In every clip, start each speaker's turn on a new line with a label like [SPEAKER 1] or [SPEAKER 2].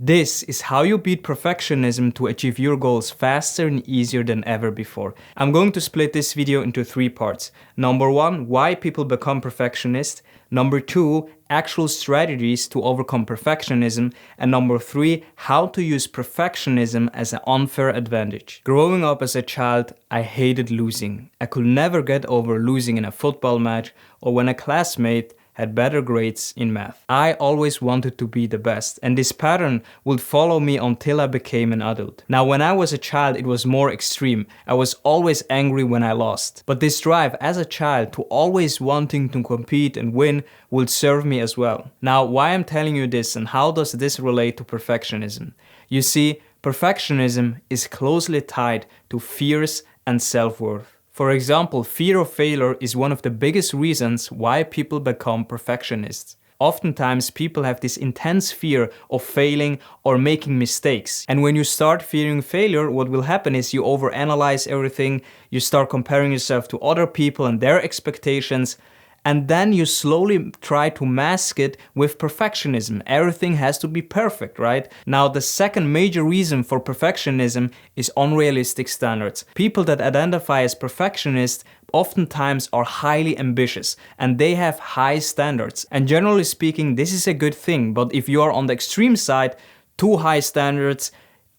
[SPEAKER 1] This is how you beat perfectionism to achieve your goals faster and easier than ever before. I'm going to split this video into 3 parts. Number 1, why people become perfectionists. Number 2, actual strategies to overcome perfectionism. And number 3, how to use perfectionism as an unfair advantage. Growing up as a child, I hated losing. I could never get over losing in a football match or when a classmate had better grades in math. I always wanted to be the best, and this pattern would follow me until I became an adult. Now, when I was a child, it was more extreme. I was always angry when I lost. But this drive as a child to always wanting to compete and win would serve me as well. Now, why I'm telling you this and how does this relate to perfectionism? You see, perfectionism is closely tied to fears and self-worth. For example, fear of failure is one of the biggest reasons why people become perfectionists. Oftentimes, people have this intense fear of failing or making mistakes. And when you start fearing failure, what will happen is you overanalyze everything, you start comparing yourself to other people and their expectations, and then you slowly try to mask it with perfectionism. Everything has to be perfect, right? Now, the second major reason for perfectionism is unrealistic standards. People that identify as perfectionists oftentimes are highly ambitious and they have high standards. And generally speaking, this is a good thing. But if you are on the extreme side, too high standards,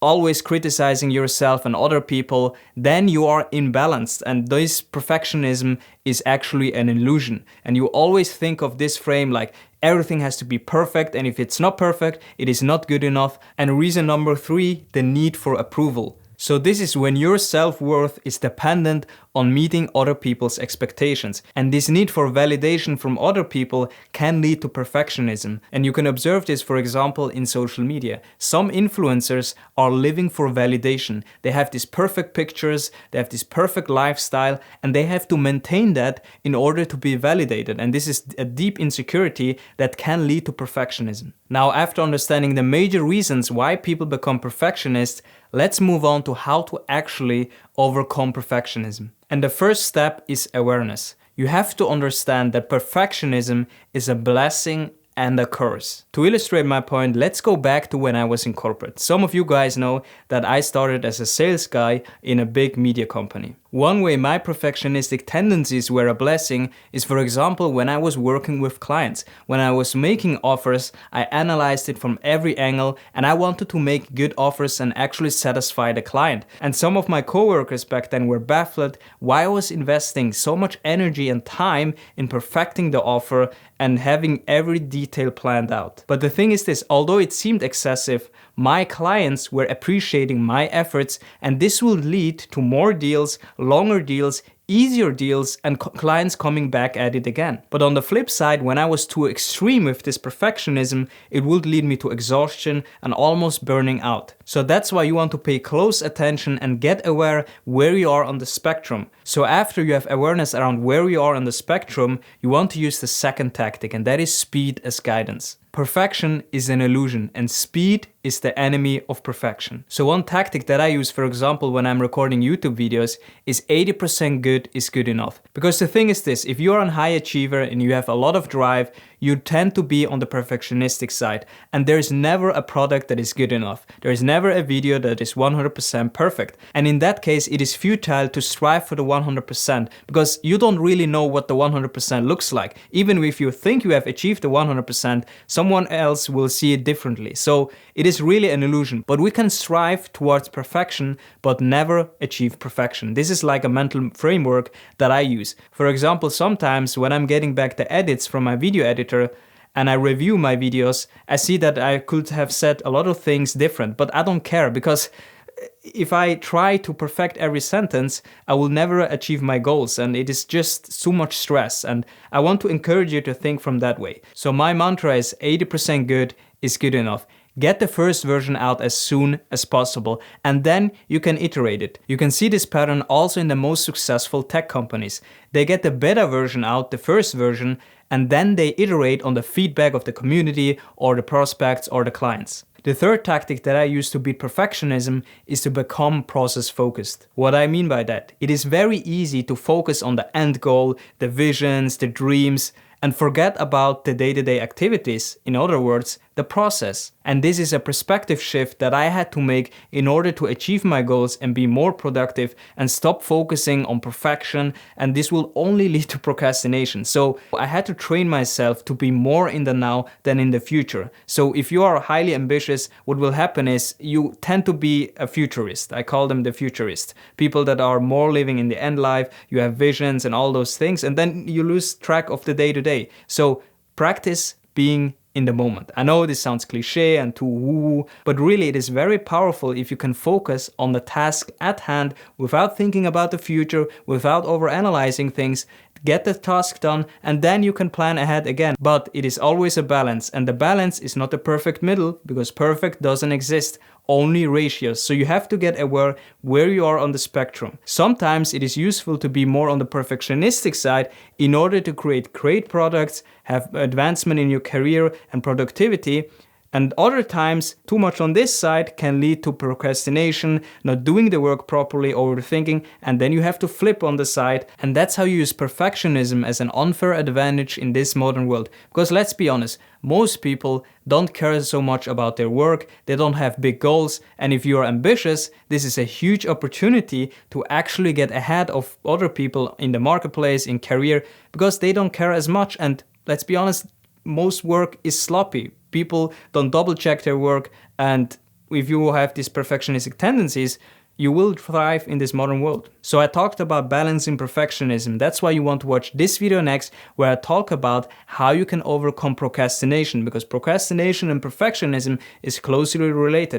[SPEAKER 1] always criticizing yourself and other people, then you are imbalanced, and this perfectionism is actually an illusion. And you always think of this frame like everything has to be perfect, and if it's not perfect, it is not good enough. And reason number 3, the need for approval. So this is when your self-worth is dependent on meeting other people's expectations. And this need for validation from other people can lead to perfectionism. And you can observe this, for example, in social media. Some influencers are living for validation. They have these perfect pictures, they have this perfect lifestyle, and they have to maintain that in order to be validated. And this is a deep insecurity that can lead to perfectionism. Now, after understanding the major reasons why people become perfectionists, let's move on to how to actually overcome perfectionism. And the first step is awareness. You have to understand that perfectionism is a blessing and a curse. To illustrate my point, let's go back to when I was in corporate. Some of you guys know that I started as a sales guy in a big media company. One way my perfectionistic tendencies were a blessing is, for example, when I was working with clients. When I was making offers, I analyzed it from every angle and I wanted to make good offers and actually satisfy the client. And some of my coworkers back then were baffled why I was investing so much energy and time in perfecting the offer and having every detail planned out. But the thing is this, although it seemed excessive, my clients were appreciating my efforts, and this will lead to more deals, longer deals, easier deals, and clients coming back at it again. But on the flip side, when I was too extreme with this perfectionism, it would lead me to exhaustion and almost burning out. So that's why you want to pay close attention and get aware where you are on the spectrum. So after you have awareness around where you are on the spectrum, you want to use the second tactic, and that is speed as guidance. Perfection is an illusion, and speed is the enemy of perfection. So one tactic that I use, for example, when I'm recording YouTube videos is 80% good is good enough. Because the thing is this, if you're a high achiever and you have a lot of drive, you tend to be on the perfectionistic side, and there is never a product that is good enough. There is never a video that is 100% perfect. And in that case, it is futile to strive for the 100% because you don't really know what the 100% looks like. Even if you think you have achieved the 100%, someone else will see it differently. So it is really an illusion, but we can strive towards perfection, but never achieve perfection. This is like a mental framework that I use. For example, sometimes when I'm getting back the edits from my video editor, and I review my videos, I see that I could have said a lot of things different, but I don't care, because if I try to perfect every sentence, I will never achieve my goals, and it is just too much stress. And I want to encourage you to think from that way. So my mantra is 80% good is good enough. Get the first version out as soon as possible, and then you can iterate it. You can see this pattern also in the most successful tech companies. They get the beta version out, the first version, and then they iterate on the feedback of the community or the prospects or the clients. The third tactic that I use to beat perfectionism is to become process focused. What I mean by that? It is very easy to focus on the end goal, the visions, the dreams, and forget about the day-to-day activities. In other words, the the process. And this is a perspective shift that I had to make in order to achieve my goals and be more productive and stop focusing on perfection, and this will only lead to procrastination. So I had to train myself to be more in the now than in the future. So if you are highly ambitious, what will happen is you tend to be a futurist. I call them the futurist. People that are more living in the end life, you have visions and all those things, and then you lose track of the day to day. So practice being in the moment. I know this sounds cliche and too woo, but really it is very powerful if you can focus on the task at hand without thinking about the future, without overanalyzing things. Get the task done, and then you can plan ahead again. But it is always a balance, and the balance is not a perfect middle, because perfect doesn't exist, only ratios. So you have to get aware where you are on the spectrum. Sometimes it is useful to be more on the perfectionistic side in order to create great products, have advancement in your career and productivity. And other times, too much on this side can lead to procrastination, not doing the work properly, overthinking, and then you have to flip on the side. And that's how you use perfectionism as an unfair advantage in this modern world. Because let's be honest, most people don't care so much about their work, they don't have big goals, and if you are ambitious, this is a huge opportunity to actually get ahead of other people in the marketplace, in career, because they don't care as much. And let's be honest, most work is sloppy. People don't double check their work, and if you have these perfectionistic tendencies, you will thrive in this modern world. So I talked about balancing perfectionism. That's why you want to watch this video next, where I talk about how you can overcome procrastination, because procrastination and perfectionism is closely related.